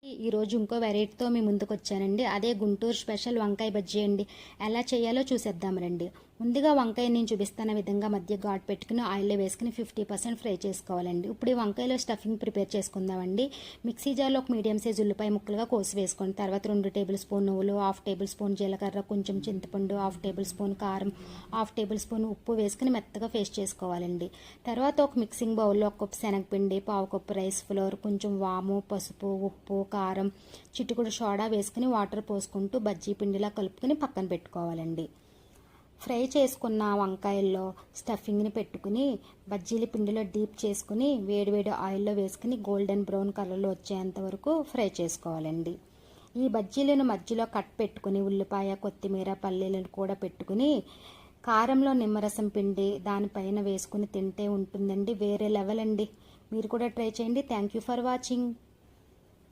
ఈరోజు ఇంకో వెరైటీతో మీ ముందుకు వచ్చానండి. అదే గుంటూరు స్పెషల్ వంకాయ బజ్జీ అండి. ఎలా చేయాలో చూసేద్దాం రండి. ముందుగా వంకాయ నేను చూపిస్తున్న విధంగా మధ్య ఘాట్ పెట్టుకుని ఆయిల్లో వేసుకుని 50% ఫ్రై చేసుకోవాలండి. ఇప్పుడు ఈ వంకాయలో స్టఫింగ్ ప్రిపేర్ చేసుకుందామండి. మిక్సీ జార్లో ఒక మీడియం సైజ్ ఉల్లిపాయ ముక్కలుగా కోసి వేసుకోండి. తర్వాత 2 టేబుల్ స్పూన్ నువ్వులు, 1/2 టేబుల్ స్పూన్ జీలకర్ర, కొంచెం చింతపండు, 1/2 టేబుల్ స్పూన్ కారం, 1/2 టేబుల్ స్పూన్ ఉప్పు వేసుకుని మెత్తగా పేస్ట్ చేసుకోవాలండి. తర్వాత ఒక మిక్సింగ్ బౌల్లో 1 కప్పు శనగపిండి, 1/2 కప్పు రైస్ ఫ్లోర్, కొంచెం వాము, పసుపు, ఉప్పు, కారం, చిటికుడు సోడా వేసుకుని వాటర్ పోసుకుంటూ బజ్జీ పిండిలా కలుపుకుని పక్కన పెట్టుకోవాలండి. ఫ్రై చేసుకున్న వంకాయల్లో స్టఫింగ్ని పెట్టుకుని బజ్జీల పిండిలో డీప్ చేసుకుని వేడివేడి ఆయిల్లో వేసుకుని గోల్డెన్ బ్రౌన్ కలర్లో వచ్చేంత వరకు ఫ్రై చేసుకోవాలండి. ఈ బజ్జీలను మధ్యలో కట్ పెట్టుకుని ఉల్లిపాయ, కొత్తిమీర, పల్లీలను కూడా పెట్టుకుని కారంలో నిమ్మరసం పిండి దానిపైన వేసుకుని తింటే ఉంటుందండి వేరే లెవెల్ అండి. మీరు కూడా ట్రై చేయండి. Thank you for watching.